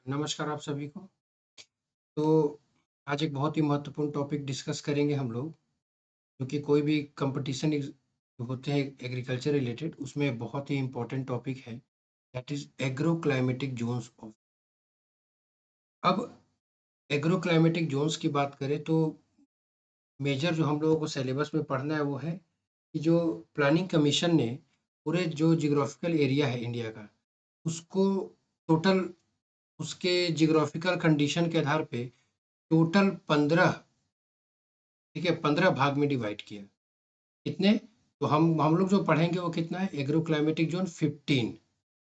नमस्कार आप सभी को। तो आज एक बहुत ही महत्वपूर्ण टॉपिक डिस्कस करेंगे हम लोग, क्योंकि कोई भी कंपटीशन होते हैं एग्रीकल्चर रिलेटेड, उसमें बहुत ही इम्पोर्टेंट टॉपिक है, that is agro climatic zones of. अब एग्रो क्लाइमेटिक ज़ोन्स की बात करें तो मेजर जो हम लोगों को सिलेबस में पढ़ना है वो है कि जो प्लानिंग कमीशन ने पूरे जो जियोग्राफिकल एरिया है इंडिया का, उसको टोटल उसके जियोग्राफिकल कंडीशन के आधार पे टोटल 15, ठीक है, 15 भाग में डिवाइड किया। कितने? तो हम लोग जो पढ़ेंगे वो कितना है, एग्रो क्लाइमेटिक जोन 15।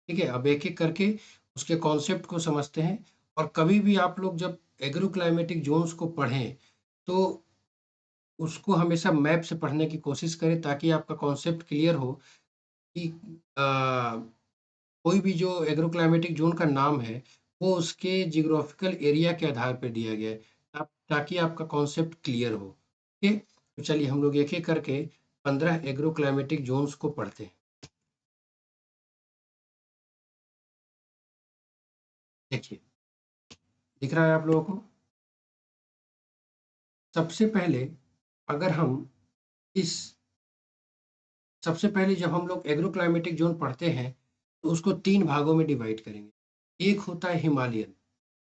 ठीक है, अब एक एक करके उसके कॉन्सेप्ट को समझते हैं। और कभी भी आप लोग जब एग्रो क्लाइमेटिक जोन्स को पढ़ें तो उसको हमेशा मैप से पढ़ने की कोशिश करें, ताकि आपका कॉन्सेप्ट क्लियर हो कि कोई भी जो एग्रो क्लाइमेटिक जोन का नाम है वो उसके जियोग्राफिकल एरिया के आधार पर दिया गया है, ताकि आपका कॉन्सेप्ट क्लियर हो। ओके, तो चलिए हम लोग एक एक करके 15 एग्रो क्लाइमेटिक जोन्स को पढ़ते हैं। देखिए, दिख रहा है आप लोगों को? सबसे पहले अगर हम इस सबसे पहले जब हम लोग एग्रो क्लाइमेटिक जोन पढ़ते हैं तो उसको 3 भागों में डिवाइड करेंगे। एक होता है हिमालयन,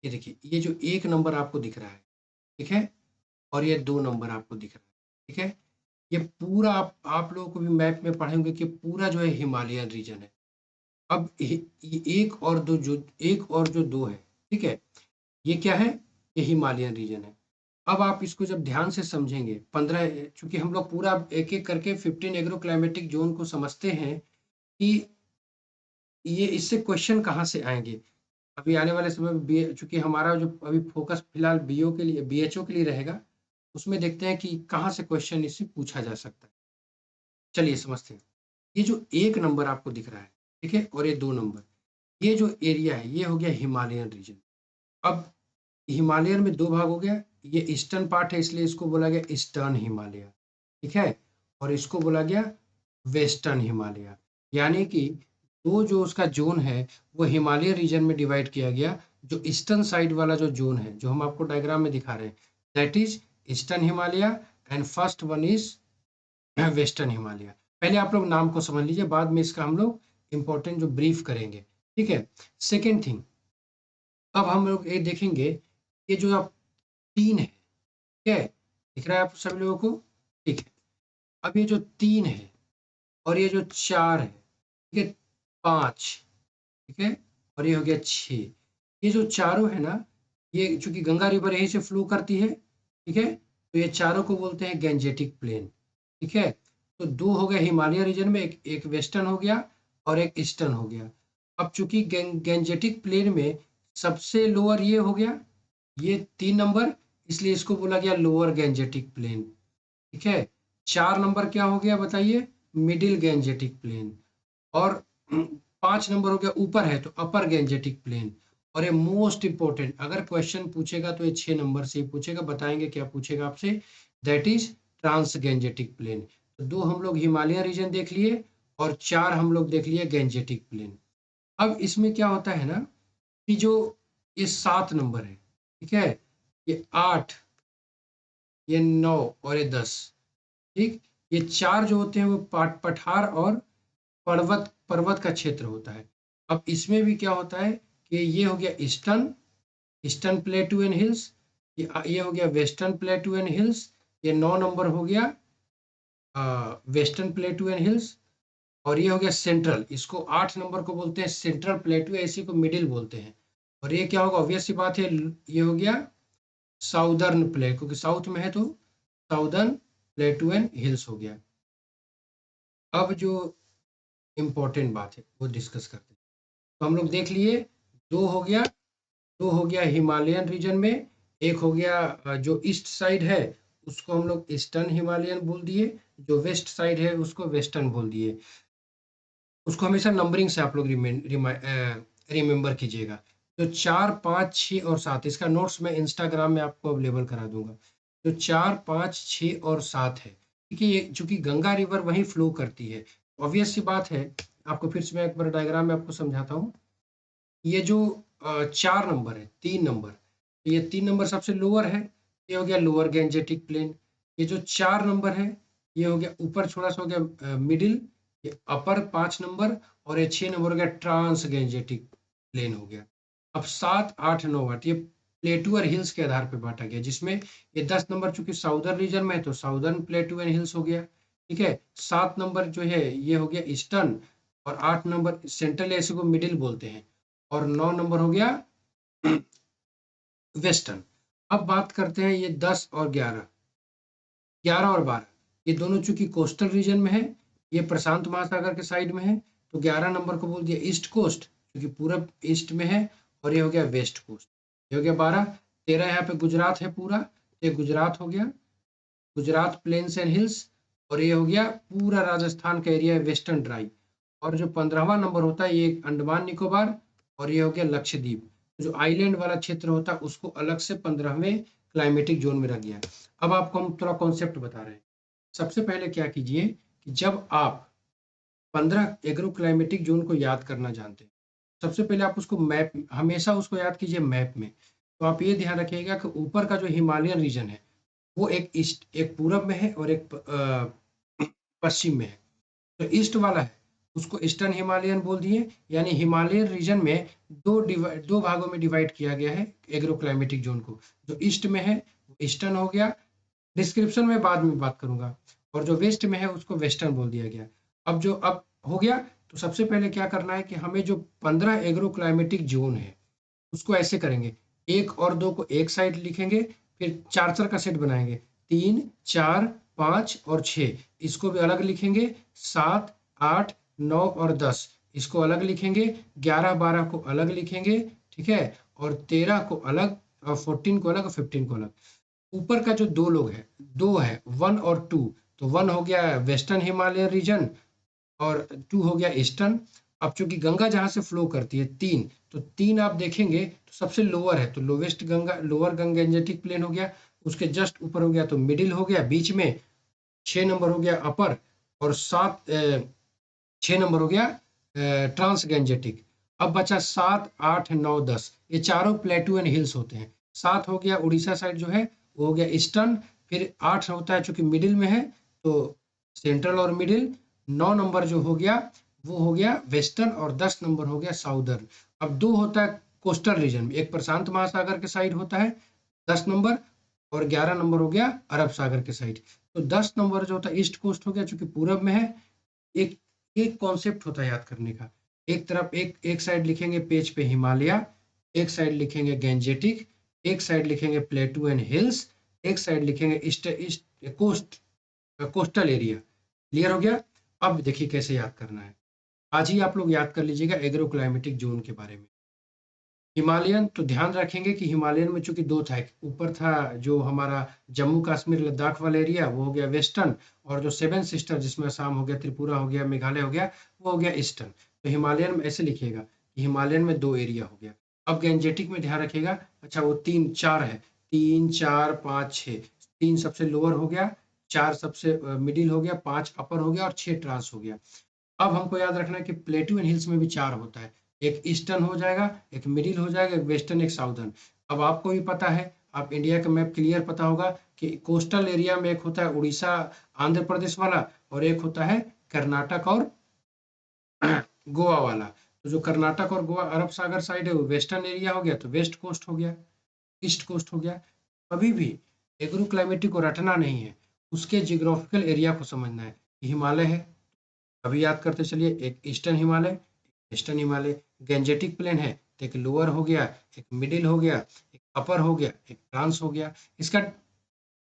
ये देखिए, ये जो 1 नंबर आपको दिख रहा है, ठीक है? और ये 2 नंबर आपको दिख रहा है, ठीक है? ये पूरा आप लोगों को भी मैप में पढ़ेंगे कि पूरा जो है हिमालयन रीजन है। अब ये 1 और 2 जो 1 और जो 2 है, ठीक है? ये क्या है? ये हिमालयन रीजन है। अब आप इसको जब ध्यान से समझेंगे, 15, चूँकि हम लोग पूरा एक-एक करके 15 एग्रो क्लाइमेटिक ज़ोन को समझते हैं कि ये इससे क्वेश्चन कहाँ से आएँगे। अभी आने वाले समय में बी चूँकि हमारा जो अभी फ़ोकस फिलहाल बीओ के लिए बीएचओ के लिए रहेगा, उसमें देखते हैं कि कहाँ से क्वेश्चन इससे पूछा जा सकता है। चलिए समझते हैं। ये जो 1 नंबर आपको दिख रहा है, ठीक है? और ये 2 नंबर, ये जो एरिया है, ये हो गया हिमालयन रीजन। अब हिमालयन में 2 भाग हो गया, ये ईस्टर्न पार्ट है इसलिए इसको बोला गया ईस्टर्न हिमालय, ठीक है? और इसको बोला गया वेस्टर्न हिमालय। यानी कि 2 जो उसका ज़ोन है, वो हिमालय रीजन में डिवाइड किया गया। जो ईस्टर्न साइड वाला जो ज़ोन है, जो हम आपको डायग्राम में दिखा रहे हैं, that is eastern Himalaya and first one is western Himalaya. पहले आप लोग नाम को समझ लीजिए, बाद में इसका हम लोग इम्पोर्टेंट जो ब्रीफ करेंगे, ठीक है? सेकंड थिंग, अब हम लोग ये देखेंगे, ये जो आप 3 है, ठीक है? दिख रहा है आप सभी लोगों को? ठीक है। अब ये जो 3 है और ये जो 4 है, ठीक है? 5, ठीक है? और ये हो गया 6। ये जो चारों है ना, ये चूँकि गंगा रिवर यहीं से फ्लो करती है, ठीक है? तो ये चारों को बोलते हैं गैंजेटिक प्लेन, ठीक है? तो 2 हो गए हिमालय रीजन में, एक वेस्टर्न हो गया और एक ईस्टर्न हो गया। अब चूँकि गैंजेटिक प्लेन में सबसे लोअर ये हो गया, ये 3 नंबर, इसलिए इसको बोला गया लोअर गैंजेटिक प्लेन, ठीक है? 4 नंबर क्या हो गया बताइए? Middle Gangetic plain. और 5 नंबर हो गया ऊपर है तो अपर गैंजेटिक प्लेन। और ये मोस्ट इंपॉर्टेंट, अगर क्वेश्चन पूछेगा तो ये 6 नंबर से ही पूछेगा। बताएंगे क्या पूछेगा आपसे, that is trans Gangetic plain. तो 2 हम लोग हिमालय रीजन देख लिए और 4 हम लोग देख लिए गैंजेटिक प्लेन। अब इसमें क्या होता है ना कि जो ये 7 नंबर है, ठीक है? ये 8, ये 9 और ये 10, ठीक? ये 4 जो होते हैं वो पठार और पर्वत पर्वत का क्षेत्र होता है। अब इसमें भी क्या होता है कि ये हो गया ईस्टर्न ईस्टर्न प्लेटू एंड हिल्स, ये हो गया वेस्टर्न प्लेटू एंड हिल्स, ये 9 नंबर हो गया वेस्टर्न प्लेटू एंड हिल्स। और ये हो गया सेंट्रल, इसको 8 नंबर को बोलते हैं सेंट्रल प्लेटू, इसी को मिडिल बोलते हैं। और ये क्या होगा, ऑब्वियस सी बात है, ये हो गया साउदर्न प्लेट, क्योंकि साउथ में है तो साउदर्न प्लेटू एंड हिल्स हो गया। अब जो इम्पोर्टेंट बात है वो डिस्कस करते हैं। तो हम लोग देख लिए, 2 हो गया, 2 हो गया हिमालयन रीजन में, एक हो गया जो ईस्ट साइड है उसको हम लोग ईस्टर्न हिमालयन बोल दिए, जो वेस्ट साइड है उसको वेस्टर्न बोल दिए। उसको हमेशा नंबरिंग से आप लोग रिमेंबर कीजिएगा। तो 4, 5, 6 और 7, इसका नोट्स मैं इंस्टाग्राम में आपको अवेलेबल करा दूंगा। तो 4, 5, 6 और 7 है, क्योंकि ये चूंकि गंगा रिवर वहीं फ्लो करती है, ऑब्वियस सी बात है। आपको फिर से मैं एक बार डायग्राम में आपको समझाता हूँ। ये जो 4 नंबर है, 3 नंबर। तो ये 3 नंबर सबसे लोअर है, ये हो गया लोअर गैंजेटिक प्लेन। ये जो 4 नंबर है, ये हो गया ऊपर थोड़ा-सा हो गया मिडिल, ये अपर 5 नंबर और ये 6 नंबर हो गया ट्रांस गैंजेटिक प्लेन हो गया। अब 7, 8, 9, 8 ये प्लेटू और हिल्स के आधार पे बाँटा गया, जिसमें ये 10 नंबर चूँकि साउदर्न रीजन में है, तो साउदर्न प्लेटू एंड हिल्स हो गया, ठीक है? 7 नंबर जो है, ये हो गया ईस्टर्न और 8 नंबर सेंट्रल एशिया को मिडिल बोलते हैं और 9 नंबर हो गया वेस्टर्न। अब बात करते हैं ये 10 और 11, 11 और 12 ये दोनों चूंकि कोस्टल रीजन में है, ये प्रशांत महासागर के साइड में है, तो 11 नंबर को बोल दिया ईस्ट कोस्ट क्योंकि पूरब ईस्ट में है और ये हो गया वेस्ट कोस्ट। ये हो गया 12, 13 यहाँ पे गुजरात है पूरा, ये गुजरात हो गया, गुजरात प्लेन्स एंड हिल्स और ये हो गया पूरा राजस्थान का एरिया है वेस्टर्न ड्राई। और जो 15वां नंबर होता है ये अंडमान निकोबार और ये हो गया लक्षद्वीप। जो आइलैंड वाला क्षेत्र होता है उसको अलग से 15वें क्लाइमेटिक जोन में रख गया। अब आपको हम थोड़ा कॉन्सेप्ट बता रहे हैं। सबसे पहले क्या कीजिए कि जब आप 15 एग्रो क्लाइमेटिक जोन को याद करना जानते हैं, सबसे पहले आप उसको मैप, हमेशा उसको याद कीजिए मैप में। तो आप ये ध्यान रखिएगा कि ऊपर का जो हिमालयन रीजन है वो एक ईस्ट, एक पूरब में है और एक पश्चिम में है। तो ईस्ट वाला है उसको ईस्टर्न हिमालयन बोल दिए, यानी हिमालयन रीजन में दो भागों में डिवाइड किया गया है एग्रो क्लाइमेटिक जोन को। जो ईस्ट में है वो ईस्टर्न हो गया, डिस्क्रिप्शन में बाद में बात करूंगा, और जो वेस्ट में है उसको वेस्टर्न बोल दिया गया। अब हो गया, तो सबसे पहले क्या करना है कि हमें जो 15 एग्रो क्लाइमेटिक जोन है उसको ऐसे करेंगे, 1 और 2 को एक साइड लिखेंगे, फिर 4 का सेट बनाएंगे, 3, 4, 5 और 6 इसको भी अलग लिखेंगे, 7, 8, 9 और 10 इसको अलग लिखेंगे, 11, 12 को अलग लिखेंगे, ठीक है, और 13 को अलग और 14 को अलग और 15 को अलग। ऊपर का जो दो है 1 और 2, तो 1 हो गया वेस्टर्न हिमालय रीजन और 2 हो गया ईस्टर्न। अब चूंकि गंगा जहां से फ्लो करती है 3, तो 3 आप देखेंगे तो सबसे लोअर है, तो लोवेस्ट गंगा, लोअर गंगेजेटिक प्लेन हो गया, उसके जस्ट ऊपर हो गया तो मिडिल हो गया, बीच में 6 नंबर हो गया अपर और 6 नंबर हो गया ट्रांस गैंजेटिक। अब बचा 7, 8, 9, 10 ये चारों प्लेटू एंड हिल्स होते हैं। 7 हो गया उड़ीसा साइड जो है वो हो गया ईस्टर्न, फिर 8 होता है चूंकि मिडिल में है तो सेंट्रल और मिडिल, 9 नंबर जो हो गया वो हो गया वेस्टर्न और 10 नंबर हो गया साउदर्न। अब 2 होता है कोस्टल रीजन में, एक प्रशांत महासागर के साइड होता है 10 नंबर और 11 नंबर हो गया अरब सागर के साइड। तो 10 नंबर जो होता है ईस्ट कोस्ट हो गया चूंकि पूरब में है। एक एक कॉन्सेप्ट होता है याद करने का, एक तरफ एक साइड लिखेंगे पेज पे हिमालय, एक साइड लिखेंगे गैंजेटिक, एक साइड लिखेंगे प्लेटू एंड हिल्स, एक साइड लिखेंगे east east coast, coastal area. Clear हो गया? अब देखिए कैसे याद करना है, आज ही आप लोग याद कर लीजिएगा एग्रो क्लाइमेटिक जोन के बारे में। हिमालयन तो ध्यान रखेंगे कि हिमालयन में चूंकि दो था, ऊपर था जो हमारा जम्मू कश्मीर लद्दाख वाला एरिया वो हो गया वेस्टर्न, और जो 7 सिस्टर जिसमें असम हो गया, त्रिपुरा हो गया, मेघालय हो गया, वो हो गया ईस्टर्न। तो हिमालयन में ऐसे लिखिएगा कि हिमालयन में 2 एरिया हो गया। अब गैंजेटिक में ध्यान रखिएगा, अच्छा वो 3, 4 है, 3, 4, 5, 6, 3 सबसे लोअर हो गया, 4 सबसे मिडिल हो गया, 5 अपर हो गया और 6 ट्रांस हो गया। अब हमको याद रखना है कि प्लेटू एंड हिल्स में भी 4 होता है, एक ईस्टर्न हो जाएगा, एक मिडिल हो जाएगा, एक वेस्टर्न, एक साउदर्न। अब आपको भी पता है, आप इंडिया का मैप क्लियर पता होगा कि कोस्टल एरिया में एक होता है उड़ीसा आंध्र प्रदेश वाला और एक होता है कर्नाटक और गोवा वाला। तो जो कर्नाटक और गोवा अरब सागर साइड है वो वेस्टर्न एरिया हो गया, तो वेस्ट कोस्ट हो गया, ईस्ट कोस्ट हो गया। कभी भी एग्रो क्लाइमेटिक को रटना नहीं है, उसके जियोग्राफिकल एरिया को समझना है। हिमालय है, अभी याद करते चलिए, एक eastern Himalaya, western Himalaya, Gangetic plain है तो एक लोअर हो गया, एक मिडिल हो गया, एक अपर हो गया, एक ट्रांस हो गया। इसका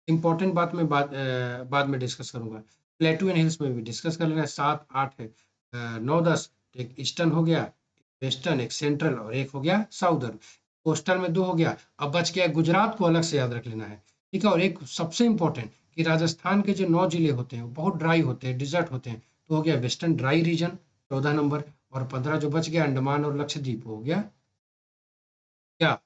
इंपॉर्टेंट बात मैं बाद में डिस्कस करूंगा, प्लेटू एंड हिल्स में भी डिस्कस कर लेना। 7, 8 है, 9, 10 तो एक ईस्टर्न हो गया, एक वेस्टर्न, एक सेंट्रल और एक हो गया साउदर्न। कोस्टल में 2 हो गया, अब बच गया गुजरात को अलग से याद रख लेना है, ठीक है। और एक सबसे इंपॉर्टेंट कि राजस्थान के जो 9 जिले होते हैं वो बहुत ड्राई होते हैं, डिजर्ट होते हैं, तो हो गया वेस्टर्न ड्राई रीजन 14 नंबर, और 15 जो बच गया अंडमान और लक्षद्वीप हो गया क्या,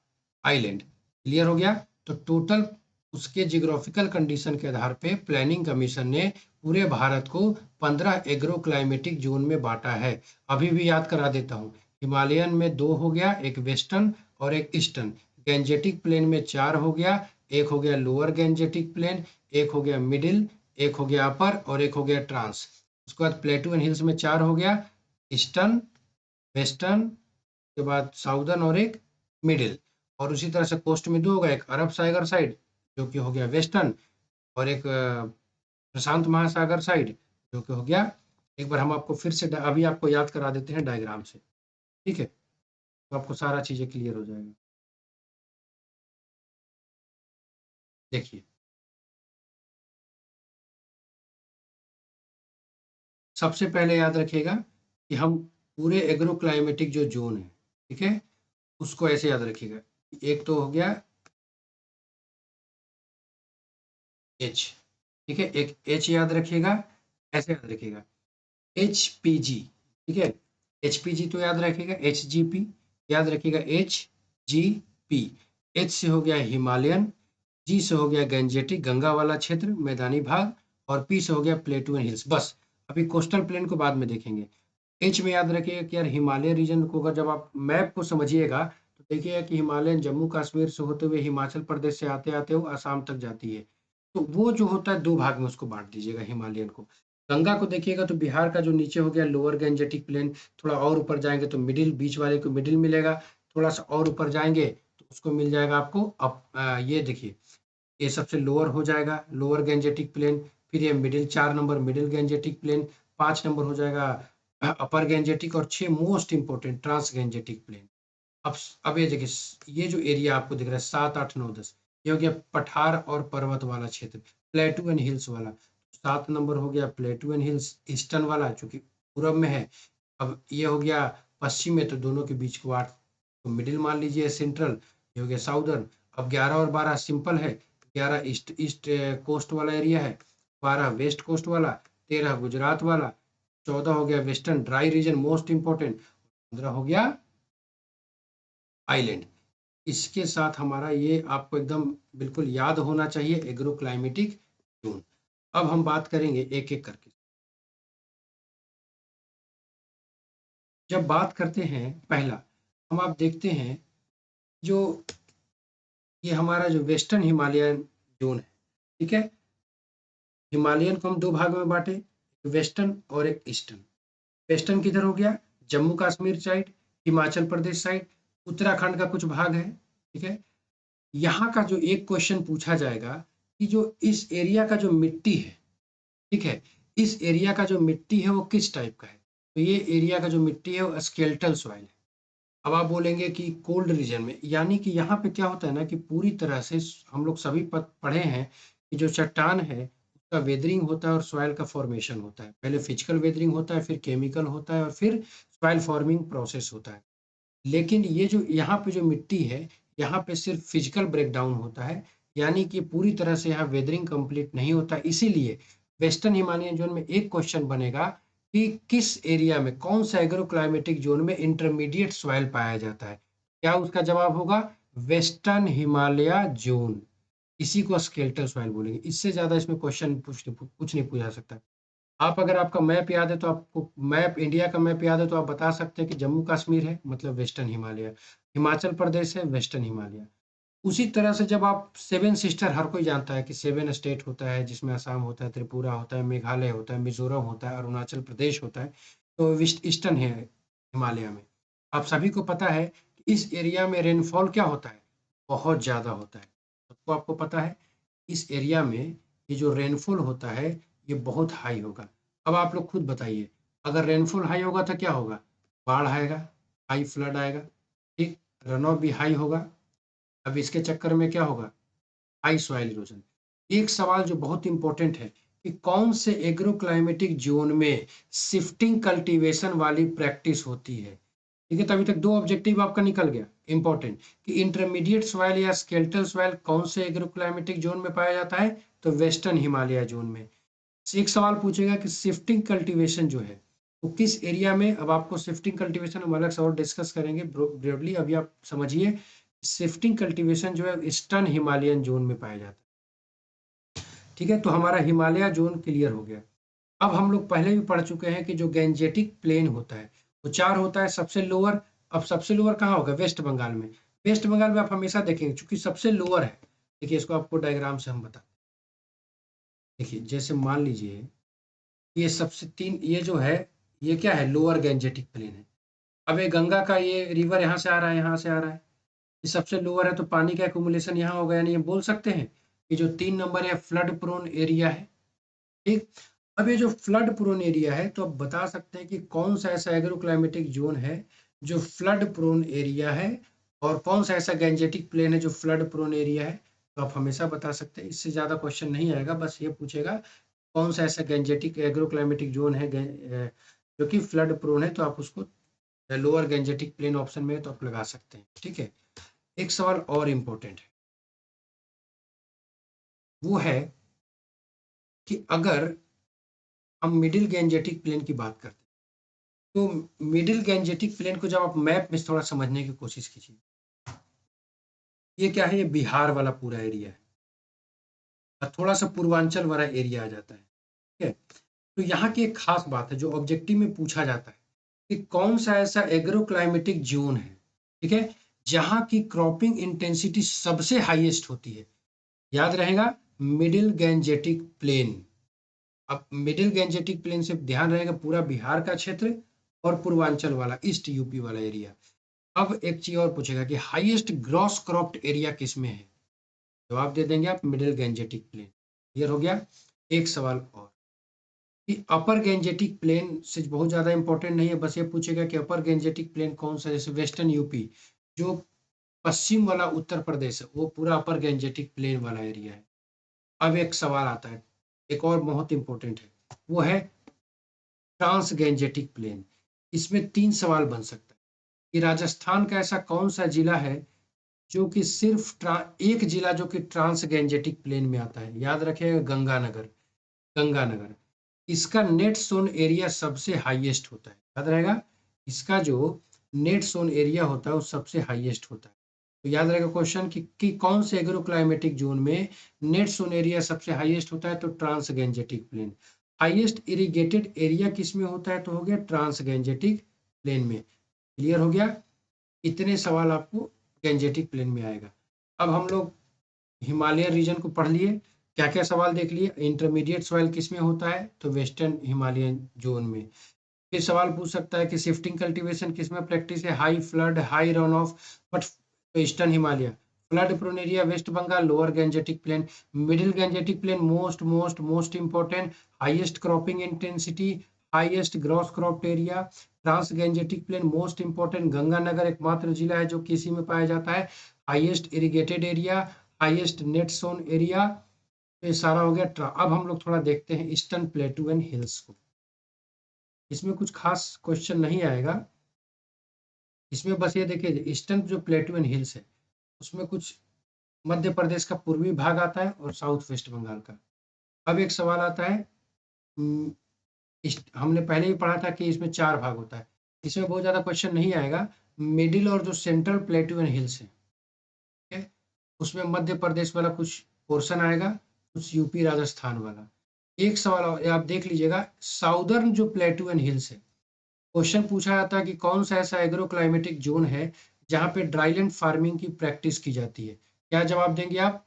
आइलैंड। क्लियर हो गया? तो टोटल उसके जियोग्राफिकल कंडीशन के आधार पे प्लानिंग कमीशन ने पूरे भारत को 15 एग्रो क्लाइमेटिक जोन में बांटा है। अभी भी याद करा देता हूँ, हिमालयन में 2 हो गया, एक वेस्टर्न और एक ईस्टर्न। गैंजेटिक प्लेन में 4 हो गया, एक हो गया लोअर गैंजेटिक प्लेन, एक हो गया मिडिल, एक हो गया अपर और एक हो गया ट्रांस। उसके बाद प्लेटू एंड हिल्स में 4 हो गया, ईस्टर्न, वेस्टर्न के बाद साउदर्न और एक मिडिल। और उसी तरह से कोस्ट में 2 होगा, एक अरब सागर साइड जो कि हो गया वेस्टर्न और एक प्रशांत महासागर साइड जो कि हो गया। एक बार हम आपको फिर से अभी आपको याद करा देते हैं डायग्राम से, ठीक है, तो आपको सारा चीजें क्लियर हो जाएगा। देखिए, सबसे पहले याद रखिएगा कि हम पूरे एग्रो क्लाइमेटिक जो जोन है, ठीक है, उसको ऐसे याद रखिएगा। एक तो हो गया एच, ठीक है, एक एच याद रखिएगा, ऐसे याद रखिएगा एच पी जी, ठीक है, एच पी जी तो याद रखिएगा, एच जी पी याद रखिएगा, एच जी पी। एच से हो गया हिमालयन, जी से हो गया गंजेटिक गंगा वाला क्षेत्र मैदानी भाग, और पी से हो गया प्लेटू एंड हिल्स। बस, अभी कोस्टल प्लेन को बाद में देखेंगे। एच में याद रखिएगा कि यार हिमालय रीजन को अगर जब आप मैप को समझिएगा तो देखिएगा कि हिमालयन जम्मू कश्मीर से होते हुए हिमाचल प्रदेश से आते आते वो असम तक जाती है। तो वो जो होता है 2 भाग में उसको बांट दीजिएगा हिमालयन को। गंगा को देखिएगा तो बिहार का जो नीचे हो गया लोअर गंजेटिक प्लेन, थोड़ा और ऊपर जाएंगे तो मिडिल, बीच वाले को मिडिल मिलेगा, थोड़ा सा और ऊपर जाएंगे तो उसको मिल जाएगा आपको ये देखिए, ये सबसे लोअर हो जाएगा लोअर गैंजेटिक प्लेन, फिर ये middle 4 number middle Gangetic plain, 5 number हो जाएगा अपर गैंजेटिक, और 6 most important trans Gangetic plain. अब अब ये देखिए, ये जो एरिया आपको दिख रहा है 7 8 9 10, ये हो गया पठार और पर्वत वाला क्षेत्र, प्लेटू एंड हिल्स वाला। 7 नंबर हो गया प्लेटू एंड हिल्स ईस्टर्न वाला जो कि पूरब में है। अब ये हो गया पश्चिम में, तो दोनों के बीच को 8, तो मिडिल मान लीजिए सेंट्रल, ये हो गया साउदर्न। अब 11 और 12 सिंपल है, 11 ईस्ट ईस्ट कोस्ट वाला एरिया है, 12 वेस्ट कोस्ट वाला, 13 गुजरात वाला, 14 हो गया western dry region most important, 15 हो गया आइलैंड। इसके साथ हमारा ये आपको एकदम बिल्कुल याद होना चाहिए एग्रो क्लाइमेटिक जोन। अब हम बात करेंगे एक एक करके। जब बात करते हैं पहला, हम आप देखते हैं जो ये हमारा जो वेस्टर्न हिमालयन जोन है, ठीक है, हिमालयन को हम 2 भाग में बांटे, वेस्टर्न और एक ईस्टर्न। वेस्टर्न किधर हो गया, जम्मू कश्मीर साइड, हिमाचल प्रदेश साइड, उत्तराखंड का कुछ भाग है, ठीक है। यहाँ का जो एक क्वेश्चन पूछा जाएगा कि जो इस एरिया का जो मिट्टी है, ठीक है, इस एरिया का जो मिट्टी है वो किस टाइप का है। तो ये एरिया का जो मिट्टी है वो स्केलेटल सॉइल है। अब आप बोलेंगे कि कोल्ड रीजन में, यानी कि यहाँ पे क्या होता है ना कि पूरी तरह से हम लोग सभी पढ़े हैं कि जो चट्टान है उसका वेदरिंग होता है और सॉइल का फॉर्मेशन होता है। पहले फिजिकल वेदरिंग होता है, फिर केमिकल होता है और फिर सॉइल फॉर्मिंग प्रोसेस होता है। लेकिन ये जो यहाँ पे जो मिट्टी है, यहाँ पे सिर्फ फिजिकल ब्रेकडाउन होता है, यानी कि पूरी तरह से यहाँ वेदरिंग कंप्लीट नहीं होता। इसीलिए वेस्टर्न हिमालयन जोन में एक क्वेश्चन बनेगा कि किस एरिया में, कौन सा एग्रो क्लाइमेटिक जोन में इंटरमीडिएट सॉइल पाया जाता है। क्या उसका जवाब होगा, वेस्टर्न हिमालय जोन। इसी को स्केलेटल सॉइल बोलेंगे। इससे ज्यादा इसमें क्वेश्चन कुछ नहीं पूछा सकता। आप अगर आपका मैप याद है तो आपको मैप, इंडिया का मैप याद है तो आप बता सकते हैं कि जम्मू कश्मीर है मतलब वेस्टर्न हिमालय, हिमाचल प्रदेश है वेस्टर्न हिमालय। उसी तरह से जब आप सेवन सिस्टर, हर कोई जानता है कि 7 स्टेट होता है जिसमें असम होता है, त्रिपुरा होता है, मेघालय होता है, मिजोरम होता है, अरुणाचल प्रदेश होता है, तो ईस्टर्न है हिमालय में। आप सभी को पता है कि इस एरिया में रेनफॉल क्या होता है, बहुत ज़्यादा होता है। सबको आपको पता है इस एरिया में ये जो रेनफॉल होता है ये बहुत हाई होगा। अब आप लोग खुद बताइए, अगर रेनफॉल हाई होगा तो क्या होगा, बाढ़ आएगा, हाई फ्लड आएगा, ठीक, रन ऑफ भी हाई होगा। अब इसके चक्कर में क्या होगा, हाई सॉइल इरोजन। एक सवाल जो बहुत इंपॉर्टेंट है कि कौन से एग्रो क्लाइमेटिक जोन में शिफ्टिंग कल्टीवेशन वाली प्रैक्टिस होती है, ठीक है। तो अभी तक 2 ऑब्जेक्टिव आपका निकल गया इंपॉर्टेंट, कि इंटरमीडिएट सॉइल या स्केलेटल सॉइल कौन से एग्रो क्लाइमेटिक जोन में पाया जाता है, तो वेस्टर्न हिमालय जोन में। एक सवाल पूछेगा कि शिफ्टिंग कल्टीवेशन जो है वो किस एरिया में। अब आपको शिफ्टिंग कल्टीवेशन हम अलग से और डिस्कस करेंगे ब्रॉडली, अभी आप समझिए शिफ्टिंग कल्टीवेशन जो है ईस्टर्न हिमालयन जोन में पाया जाता है, ठीक है। तो हमारा हिमालय जोन क्लियर हो गया। अब हम लोग पहले भी पढ़ चुके हैं कि जो गैंजेटिक प्लेन होता है तो 4 होता है सबसे लोअर। अब सबसे लोअर कहाँ होगा? वेस्ट बंगाल में। वेस्ट बंगाल में आप हमेशा देखेंगे चूंकि सबसे लोअर है। देखिए इसको आपको डायग्राम से हम बता, देखिए जैसे मान लीजिए ये सबसे तीन, ये जो है ये क्या है? लोअर गैंजेटिक प्लेन है। अब ये गंगा का ये रिवर यहाँ से आ रहा है, यहाँ से आ रहा है, ये सबसे लोअर है तो पानी का एक्युमुलेशन यहाँ होगा, यानी ये बोल सकते हैं कि जो 3 नंबर है फ्लड प्रोन एरिया है। ठीक। अब ये जो फ्लड प्रोन एरिया है तो अब बता सकते हैं कि कौन सा ऐसा एग्रोक्लाइमेटिक जोन है जो फ्लड प्रोन एरिया है, और कौन सा ऐसा गैंजेटिक प्लेन है जो फ्लड प्रोन एरिया है। तो आप हमेशा बता सकते हैं, इससे ज़्यादा क्वेश्चन नहीं आएगा, बस ये पूछेगा कौन सा ऐसा गैंजेटिक एग्रोक्लाइमेटिक जोन है जो कि फ्लड प्रोन है, तो आप उसको लोअर गैंजेटिक प्लेन ऑप्शन में है तो आप लगा सकते हैं। ठीक है। एक सवाल और इम्पोर्टेंट है, वो है कि अगर हम मिडिल गैंजेटिक प्लेन की बात करते हैं तो मिडिल गैंजेटिक प्लेन को जब आप मैप में थोड़ा समझने की कोशिश कीजिए, ये क्या है? ये बिहार वाला पूरा एरिया है और थोड़ा सा पूर्वांचल वाला एरिया आ जाता है। ठीक है। तो यहाँ की एक खास बात है जो ऑब्जेक्टिव में पूछा जाता है कि कौन सा ऐसा एग्रोक्लाइमेटिक जोन है, ठीक है, जहाँ की क्रॉपिंग इंटेंसिटी सबसे हाईएस्ट होती है। याद रहेगा, मिडिल गैंजेटिक प्लेन। अब मिडिल गैंजेटिक प्लेन से ध्यान रहेगा पूरा बिहार का क्षेत्र और पूर्वांचल वाला ईस्ट यूपी वाला एरिया। अब एक चीज और पूछेगा कि हाईएस्ट ग्रॉस क्रॉप्ड एरिया किस में है? जवाब दे देंगे आप मिडिल गैंजेटिक प्लेन। क्लियर हो गया। एक सवाल और कि अपर गैंजेटिक प्लेन से बहुत ज्यादा इंपॉर्टेंट नहीं है, बस ये पूछेगा कि अपर गैंजेटिक प्लेन कौन सा, जैसे वेस्टर्न यूपी, जो पश्चिम वाला उत्तर प्रदेश है वो पूरा अपर गैंजेटिक प्लेन वाला एरिया है। अब एक सवाल आता है, एक और बहुत इंपॉर्टेंट है, वो है ट्रांस गैंजेटिक प्लेन। इसमें 3 सवाल बन सकता है कि राजस्थान का ऐसा कौन सा जिला है जो कि सिर्फ एक जिला जो कि ट्रांस गैंजेटिक प्लेन में आता है? याद रखिएगा, गंगानगर। गंगानगर। इसका नेट सोन एरिया सबसे हाईएस्ट होता है, याद रहेगा, इसका जो नेट सोन एरिया होता है वो सबसे हाईएस्ट होता है। तो याद रहेगा क्वेश्चन कि कौन से एग्रो क्लाइमेटिक जोन में नेट सोन एरिया सबसे हाईएस्ट होता है? तो trans Gangetic plain. Highest irrigated area किस में होता है? तो हो गया ट्रांस गैंजेटिक प्लेन में। क्लियर हो गया। इतने सवाल आपको गैंजेटिक प्लेन में आएगा। अब हम लोग हिमालय रीजन को पढ़ लिए, क्या क्या सवाल देख लिए। इंटरमीडिएट सॉइल किस में होता है? तो वेस्टर्न हिमालयन जोन में। फिर सवाल पूछ सकता है कि शिफ्टिंग कल्टीवेशन किस में प्रैक्टिस है? High flood, high run off, but eastern Himalaya. Flood prone area West Bengal, lower Gangetic plain. Middle Gangetic plain most most most important, highest cropping intensity, highest gross cropped area. Trans Gangetic plain most important, Ganganagar एकमात्र जिला है जो किसी में पाया जाता है। Highest irrigated area, highest net sown area. ये सारा हो गया अब हम लोग थोड़ा देखते हैं ईस्टर्न प्लेटू एंड हिल्स को। इसमें कुछ खास क्वेश्चन नहीं आएगा, इसमें बस ये देखिए ईस्टर्न जो प्लेटू एंड हिल्स है उसमें कुछ मध्य प्रदेश का पूर्वी भाग आता है और साउथ वेस्ट बंगाल का। अब एक सवाल आता है, हम्म, हमने पहले ही पढ़ा था कि इसमें 4 भाग होता है, इसमें बहुत ज्यादा क्वेश्चन नहीं आएगा। मिडिल और जो सेंट्रल प्लेटू एंड हिल्स है, ठीक है, उसमें मध्य प्रदेश वाला कुछ पोर्शन आएगा, कुछ यूपी राजस्थान वाला। एक सवाल और आप देख लीजिएगा, साउदर्न जो प्लेटू एंड हिल्स है, क्वेश्चन पूछा जाता है कि कौन सा ऐसा एग्रो क्लाइमेटिक जोन है जहाँ पे ड्राईलैंड फार्मिंग की प्रैक्टिस की जाती है? क्या जवाब देंगे आप?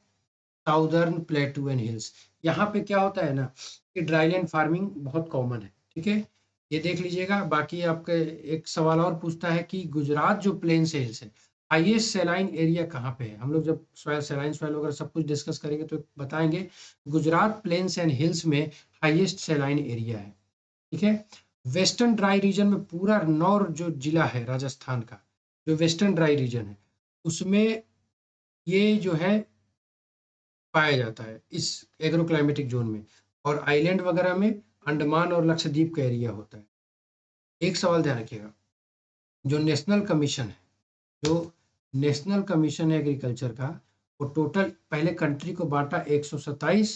Southern प्लेटू and hills. यहाँ पे क्या होता है ना कि ड्राईलैंड फार्मिंग बहुत कॉमन है। ठीक है, ये देख लीजिएगा। बाकी आपके एक सवाल और पूछता है कि गुजरात जो प्लेन से हिल्स है, हाईएस्ट सेलाइन एरिया कहाँ पे है? हम लोग जब सॉइल सेलाइन सॉइल वगैरह सब कुछ डिस्कस करेंगे तो बताएंगे। गुजरात प्लेन्स एंड हिल्स में हाईएस्ट सेलाइन एरिया है। ठीक है। वेस्टर्न ड्राई रीजन में पूरा नौर जो जिला है राजस्थान का, जो वेस्टर्न ड्राई रीजन है उसमें ये जो है पाया जाता है इस एग्रो क्लाइमेटिक जोन में। और आइलैंड वगैरह में अंडमान और लक्षद्वीप का एरिया होता है। एक सवाल ध्यान रखिएगा, जो नेशनल कमीशन है, जो नेशनल कमीशन है एग्रीकल्चर का, वो टोटल पहले कंट्री को बांटा 127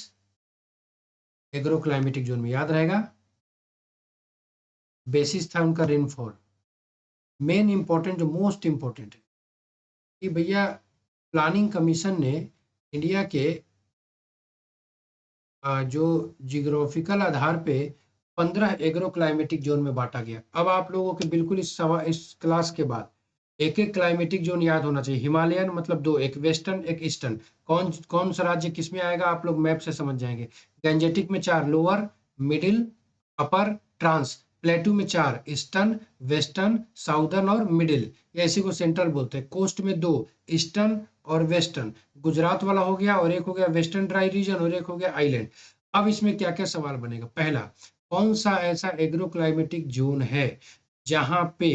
एग्रो क्लाइमेटिक जोन में, याद रहेगा। बेसिस था उनका रेनफॉल। मेन इंपॉर्टेंट जो मोस्ट इंपॉर्टेंट है कि भैया प्लानिंग कमीशन ने इंडिया के जो जियोग्राफिकल आधार पे 15 एग्रो क्लाइमेटिक जोन में बांटा गया। अब आप लोगों के बिल्कुल इस क्लास के बाद एक एक क्लाइमेटिक जोन याद होना चाहिए। हिमालयन मतलब दो, एक वेस्टर्न एक ईस्टर्न। कौन कौन सा राज्य किसमें आएगा आप लोग मैप से समझ जाएंगे। गैंजेटिक में 4, लोअर, मिडिल, अपर, ट्रांस। प्लेटू में 4, ईस्टर्न, वेस्टर्न, साउदर्न और मिडिल, या इसी को सेंट्रल बोलते हैं। कोस्ट में 2, ईस्टर्न और वेस्टर्न। गुजरात वाला हो गया, और एक हो गया वेस्टर्न ड्राई रीजन, और एक हो गया आइलैंड। अब इसमें क्या क्या सवाल बनेगा। पहला, कौन सा ऐसा एग्रो क्लाइमेटिक जोन है जहां पे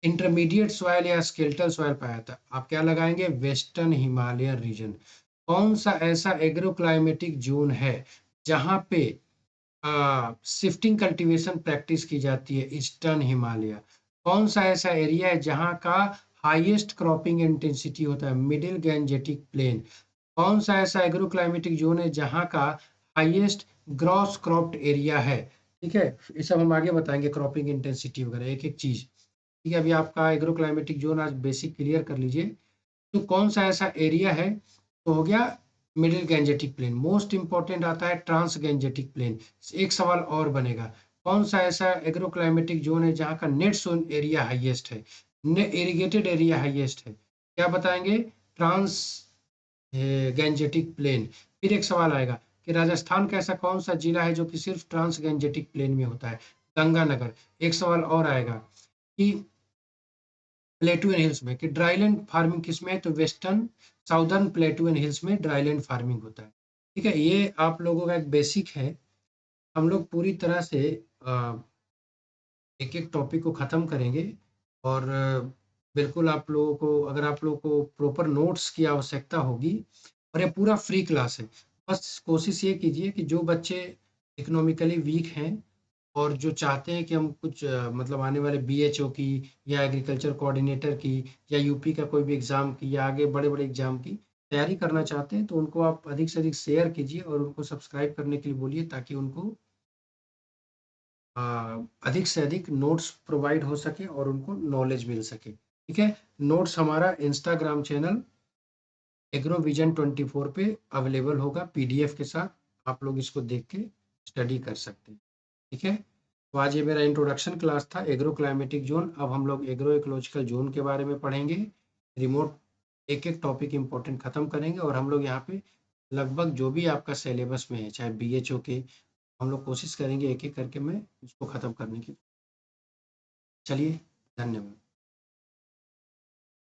इंटरमीडिएट सॉइल या स्केलेटल सॉइल पाया था। आप क्या लगाएंगे, वेस्टर्न हिमालयन रीजन। कौन सा ऐसा एग्रो क्लाइमेटिक जोन है जहां पे शिफ्टिंग कल्टीवेशन प्रैक्टिस की जाती है, ईस्टर्न हिमालय। कौन सा ऐसा एरिया है जहां का हाईएस्ट क्रॉपिंग इंटेंसिटी होता है, मिडिल गैंजेटिक प्लेन। कौन सा ऐसा एग्रो क्लाइमेटिक जोन है जहां का हाईएस्ट ग्रॉस क्रॉप्ड एरिया है। ठीक है, ये सब हम आगे बताएंगे, क्रॉपिंग इंटेंसिटी वगैरह एक एक चीज। ठीक है, अभी आपका एग्रो क्लाइमेटिक जोन आज बेसिक क्लियर कर लीजिए। तो कौन सा ऐसा एरिया है, तो हो गया middle Gangetic plain. Most important आता है ट्रांस गैंजेटिक प्लेन। एक सवाल और बनेगा, कौन सा ऐसा एग्रो क्लाइमेटिक जोन है जहाँ का नेट सोन एरिया हाईएस्ट है, इरिगेटेड एरिया हाईएस्ट है। क्या बताएंगे, ट्रांस गैंजेटिक प्लेन। फिर एक सवाल आएगा कि राजस्थान का ऐसा कौन सा जिला है जो कि सिर्फ ट्रांस गैंजेटिक प्लेन में होता है, गंगानगर। एक सवाल और आएगा कि प्लेटू एंड हिल्स में, कि ड्राईलैंड फार्मिंग किसमें है, तो वेस्टर्न साउदर्न प्लेटू एंड हिल्स में ड्राईलैंड फार्मिंग होता है। ठीक है, ये आप लोगों का एक बेसिक है। हम लोग पूरी तरह से एक एक टॉपिक को ख़त्म करेंगे। और बिल्कुल आप लोगों को, अगर आप लोगों को प्रॉपर नोट्स की आवश्यकता होगी, और ये पूरा फ्री क्लास है। बस कोशिश ये कीजिए कि जो बच्चे इकोनॉमिकली वीक हैं और जो चाहते हैं कि हम कुछ मतलब आने वाले बीएचओ की या एग्रीकल्चर कोऑर्डिनेटर की या यूपी का कोई भी एग्ज़ाम की या आगे बड़े बड़े एग्ज़ाम की तैयारी करना चाहते हैं, तो उनको आप अधिक से अधिक शेयर कीजिए और उनको सब्सक्राइब करने के लिए बोलिए, ताकि उनको अ, अधिक से अधिक नोट्स प्रोवाइड हो सके और उनको नॉलेज मिल सके। ठीक है, नोट्स हमारा इंस्टाग्राम चैनल एग्रो विजन 24 पे अवेलेबल होगा पीडीएफ के साथ। आप लोग इसको देख के स्टडी कर सकते हैं। ठीक है, तो आज ये मेरा इंट्रोडक्शन क्लास था एग्रो क्लाइमेटिक जोन। अब हम लोग एग्रो इकोलॉजिकल जोन के बारे में पढ़ेंगे। रिमोट एक एक टॉपिक इंपॉर्टेंट खत्म करेंगे, और हम लोग यहाँ पे लगभग जो भी आपका सिलेबस में है, चाहे बीएचओ के, हम लोग कोशिश करेंगे एक एक करके मैं इसको खत्म करने की। चलिए, धन्यवाद।